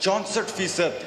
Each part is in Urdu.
64%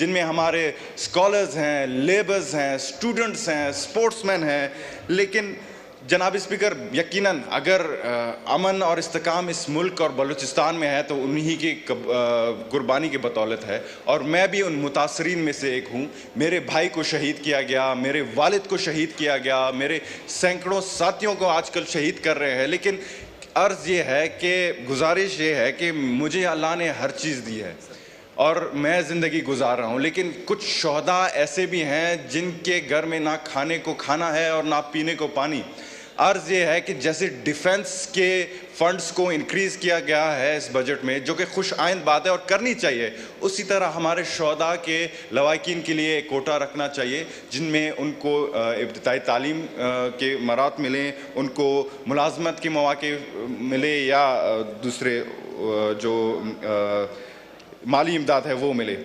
جن میں ہمارے اسکالرز ہیں, لیبرز ہیں, اسٹوڈنٹس ہیں, اسپورٹس مین ہیں. لیکن جناب اسپیکر, یقیناً اگر امن اور استحکام اس ملک اور بلوچستان میں ہے تو انہی کی قربانی کی بدولت ہے, اور میں بھی ان متاثرین میں سے ایک ہوں. میرے بھائی کو شہید کیا گیا, میرے والد کو شہید کیا گیا, میرے سینکڑوں ساتھیوں کو آج کل شہید کر رہے ہیں. لیکن عرض یہ ہے کہ, گزارش یہ ہے کہ مجھے اللہ نے ہر چیز دی ہے اور میں زندگی گزار رہا ہوں, لیکن کچھ شہداء ایسے بھی ہیں جن کے گھر میں نہ کھانے کو کھانا ہے اور نہ پینے کو پانی. عرض یہ ہے کہ جیسے ڈیفنس کے فنڈز کو انکریز کیا گیا ہے اس بجٹ میں, جو کہ خوش آئند بات ہے اور کرنی چاہیے, اسی طرح ہمارے شہداء کے لواحقین کے لیے ایک کوٹا رکھنا چاہیے جن میں ان کو ابتدائی تعلیم کے مراحل ملیں, ان کو ملازمت کے مواقع ملے یا دوسرے جو مالی امداد ہے وہ ملے.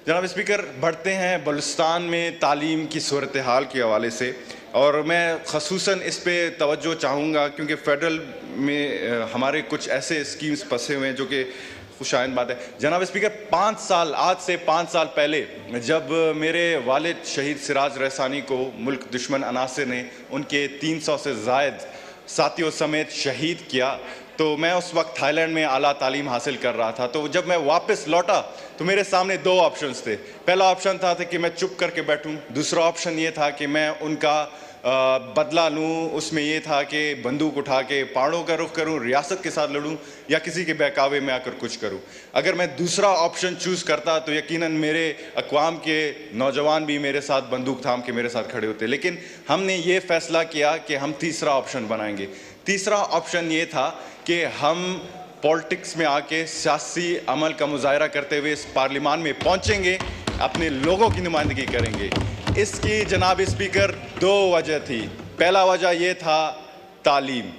جناب اسپیکر, بڑھتے ہیں بلوچستان میں تعلیم کی صورتحال کے حوالے سے, اور میں خصوصاً اس پہ توجہ چاہوں گا کیونکہ فیڈرل میں ہمارے کچھ ایسے اسکیمز پھنسے ہوئے ہیں جو کہ خوش آئند بات ہے. جناب اسپیکر, 5 سال, آج سے 5 سال پہلے جب میرے والد شہید سراج رحسانی کو ملک دشمن عناصر نے ان کے 300 سے زائد ساتھیوں سمیت شہید کیا, تو میں اس وقت تھائی لینڈ میں اعلیٰ تعلیم حاصل کر رہا تھا. تو جب میں واپس لوٹا تو میرے سامنے 2 آپشنز تھے. پہلا آپشن تھا کہ میں چپ کر کے بیٹھوں, دوسرا آپشن یہ تھا کہ میں ان کا بدلہ لوں. اس میں یہ تھا کہ بندوق اٹھا کے پہاڑوں کا رخ کروں, ریاست کے ساتھ لڑوں, یا کسی کے بہکاوے میں آ کر کچھ کروں. اگر میں دوسرا آپشن چوز کرتا تو یقیناً میرے اقوام کے نوجوان بھی میرے ساتھ بندوق تھام کے میرے ساتھ کھڑے ہوتے. لیکن ہم نے یہ فیصلہ کیا کہ ہم تیسرا آپشن بنائیں گے. تیسرا آپشن یہ تھا کہ ہم پولیٹکس میں آ کے سیاسی عمل کا مظاہرہ کرتے ہوئے اس پارلیمان میں پہنچیں گے, اپنے لوگوں کی نمائندگی کریں گے. اس کی جناب اسپیکر 2 وجہ تھی. پہلا وجہ یہ تھا تعلیم,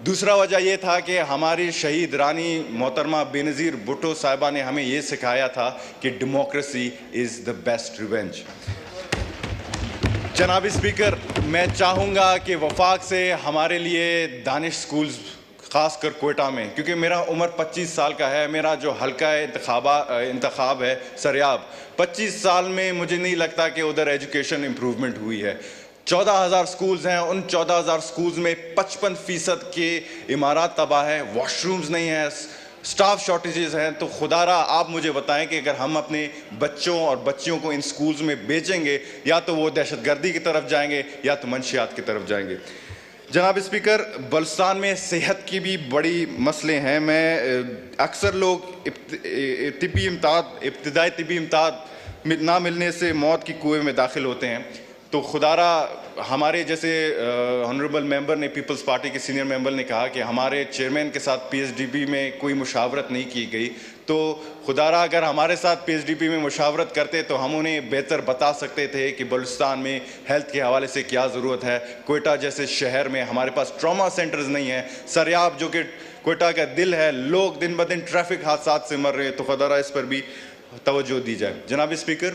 دوسرا وجہ یہ تھا کہ ہماری شہید رانی محترمہ بے نظیر بھٹو صاحبہ نے ہمیں یہ سکھایا تھا کہ democracy is the best revenge. جناب اسپیکر, میں چاہوں گا کہ وفاق سے ہمارے لیے دانش سکولز, خاص کر کوئٹہ میں, کیونکہ میرا عمر 25 سال کا ہے, میرا جو حلقہ انتخاب ہے سریاب, 25 سال میں مجھے نہیں لگتا کہ ادھر ایجوکیشن امپروومنٹ ہوئی ہے. 14,000 سکولز ہیں, ان 14,000 سکولز میں 55% کے عمارات تباہ ہیں, واش رومز نہیں ہیں, سٹاف شارٹیجز ہیں. تو خدا را آپ مجھے بتائیں کہ اگر ہم اپنے بچوں اور بچیوں کو ان سکولز میں بیچیں گے, یا تو وہ دہشت گردی کی طرف جائیں گے یا تو منشیات کی طرف جائیں گے. جناب اسپیکر, بلوچستان میں صحت کی بھی بڑی مسئلے ہیں. میں اکثر لوگ ابتدائی طبی امداد نہ ملنے سے موت کی کنویں میں داخل ہوتے ہیں. تو خدا را ہمارے جیسے آنریبل ممبر نے, پیپلز پارٹی کے سینئر ممبر نے کہا کہ ہمارے چیئرمین کے ساتھ پی ایس ڈی پی میں کوئی مشاورت نہیں کی گئی. تو خدا را اگر ہمارے ساتھ پی ایس ڈی پی میں مشاورت کرتے تو ہم انہیں بہتر بتا سکتے تھے کہ بلوچستان میں ہیلتھ کے حوالے سے کیا ضرورت ہے. کوئٹہ جیسے شہر میں ہمارے پاس ٹراما سینٹرز نہیں ہیں. سریاب جو کہ کوئٹہ کا دل ہے, لوگ دن بدن ٹریفک حادثات سے مر رہے ہیں. تو خدا را اس پر بھی توجہ دی جائے. جناب اسپیکر,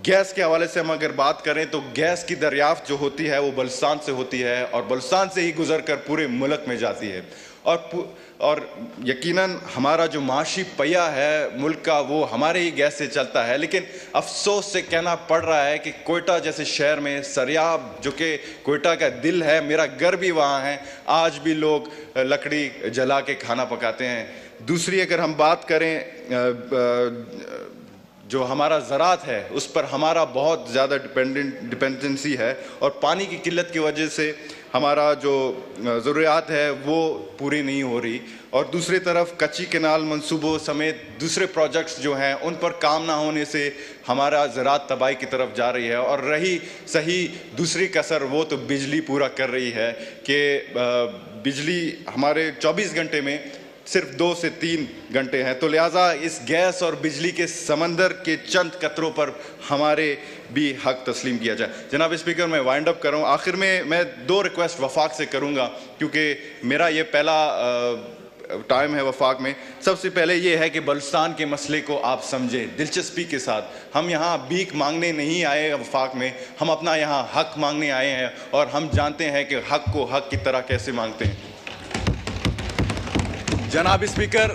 گیس کے حوالے سے ہم اگر بات کریں تو گیس کی دریافت جو ہوتی ہے وہ بلوچستان سے ہوتی ہے, اور بلوچستان سے ہی گزر کر پورے ملک میں جاتی ہے. اور یقیناً ہمارا جو معاشی پہیہ ہے ملک کا وہ ہمارے ہی گیس سے چلتا ہے. لیکن افسوس سے کہنا پڑ رہا ہے کہ کوئٹہ جیسے شہر میں, سریاب جو کہ کوئٹہ کا دل ہے, میرا گھر بھی وہاں ہے, آج بھی لوگ لکڑی جلا کے کھانا پکاتے ہیں. دوسری اگر ہم بات کریں جو ہمارا زراعت ہے اس پر ہمارا بہت زیادہ ڈپینڈنسی ہے, اور پانی کی قلت کی وجہ سے ہمارا جو ضروریات ہے وہ پوری نہیں ہو رہی. اور دوسری طرف کچی کینال منصوبوں سمیت دوسرے پروجیکٹس جو ہیں ان پر کام نہ ہونے سے ہمارا زراعت تباہی کی طرف جا رہی ہے. اور رہی صحیح دوسری کسر, وہ تو بجلی پورا کر رہی ہے کہ بجلی ہمارے 24 گھنٹے میں صرف 2 سے 3 گھنٹے ہیں. تو لہٰذا اس گیس اور بجلی کے سمندر کے چند قطروں پر ہمارے بھی حق تسلیم کیا جائے. جناب اسپیکر, میں وائنڈ اپ کر رہا ہوں. آخر میں 2 ریکویسٹ وفاق سے کروں گا کیونکہ میرا یہ پہلا ٹائم ہے وفاق میں. سب سے پہلے یہ ہے کہ بلوچستان کے مسئلے کو آپ سمجھیں دلچسپی کے ساتھ. ہم یہاں بھیک مانگنے نہیں آئے وفاق میں, ہم اپنا یہاں حق مانگنے آئے ہیں, اور ہم جانتے ہیں کہ حق کو حق کی طرح کیسے مانگتے ہیں. جناب اسپیکر,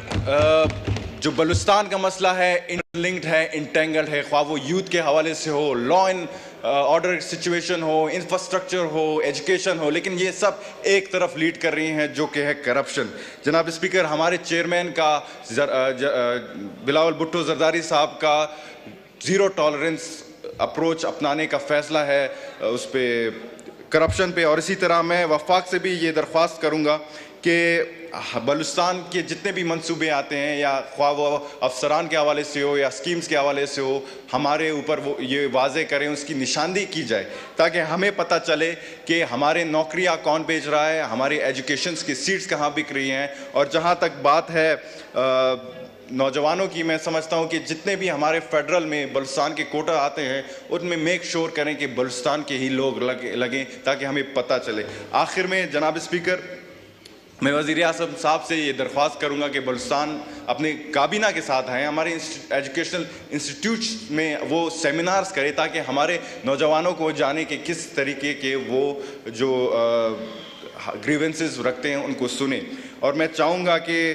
جو بلوچستان کا مسئلہ ہے انٹرلنکڈ ہے, انٹینگلڈ ہے, خواہ وہ یوتھ کے حوالے سے ہو, لا اینڈ آرڈر سچویشن ہو, انفراسٹرکچر ہو, ایجوکیشن ہو, لیکن یہ سب ایک طرف لیڈ کر رہی ہیں جو کہ ہے کرپشن. جناب اسپیکر, ہمارے چیئرمین کا بلاول بھٹو زرداری صاحب کا زیرو ٹالرنس اپروچ اپنانے کا فیصلہ ہے اس پہ, کرپشن پہ. اور اسی طرح میں وفاق سے بھی یہ درخواست کروں گا کہ بلوچستان کے جتنے بھی منصوبے آتے ہیں, یا خواہ وہ افسران کے حوالے سے ہو یا اسکیمز کے حوالے سے ہو, ہمارے اوپر وہ یہ واضح کریں, اس کی نشاندہی کی جائے تاکہ ہمیں پتہ چلے کہ ہمارے نوکریاں کون بیچ رہا ہے, ہماری ایجوکیشنز کی سیٹس کہاں بک رہی ہیں. اور جہاں تک بات ہے نوجوانوں کی, میں سمجھتا ہوں کہ جتنے بھی ہمارے فیڈرل میں بلوچستان کے کوٹا آتے ہیں ان میں میک شور کریں کہ بلوچستان کے ہی لوگ لگیں تاکہ ہمیں پتہ چلے. آخر میں جناب اسپیکر, میں وزیر اعظم صاحب سے یہ درخواست کروں گا کہ بلوچستان اپنے کابینہ کے ساتھ آئیں, ہمارے ایجوکیشنل انسٹیٹیوٹس میں وہ سیمینارز کرے تاکہ ہمارے نوجوانوں کو جانے کہ کس طریقے کے وہ جو گریونسز رکھتے ہیں ان کو سنیں. اور میں چاہوں گا کہ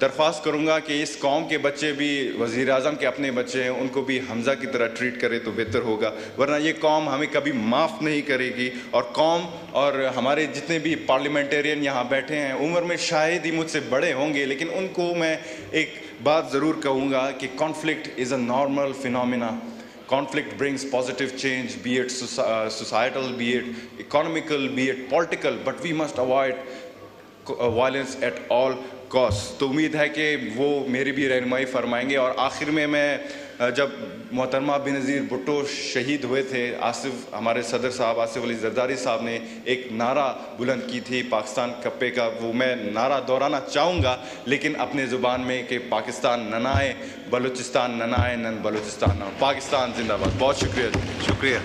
درخواست کروں گا کہ اس قوم کے بچے بھی وزیر اعظم کے اپنے بچے ہیں, ان کو بھی حمزہ کی طرح ٹریٹ کرے تو بہتر ہوگا, ورنہ یہ قوم ہمیں کبھی معاف نہیں کرے گی. اور قوم اور ہمارے جتنے بھی پارلیمنٹیرین یہاں بیٹھے ہیں عمر میں شاید ہی مجھ سے بڑے ہوں گے, لیکن ان کو میں ایک بات ضرور کہوں گا کہ conflict is a normal phenomena. Conflict brings positive change, be it societal, be it economical, be it political, but we must avoid violence at all costs. تو امید ہے کہ وہ میری بھی رہنمائی فرمائیں گے. اور آخر میں جب محترمہ بینظیر بھٹو شہید ہوئے تھے, ہمارے صدر صاحب آصف علی زرداری صاحب نے ایک نعرہ بلند کی تھی پاکستان کپے کا, وہ میں نعرہ دہرانا چاہوں گا لیکن اپنے زبان میں, کہ پاکستان نہ آئے, بلوچستان نہ آئے, نن بلوچستان نہ, پاکستان زندہ باد. بہت شکریہ. شکریہ.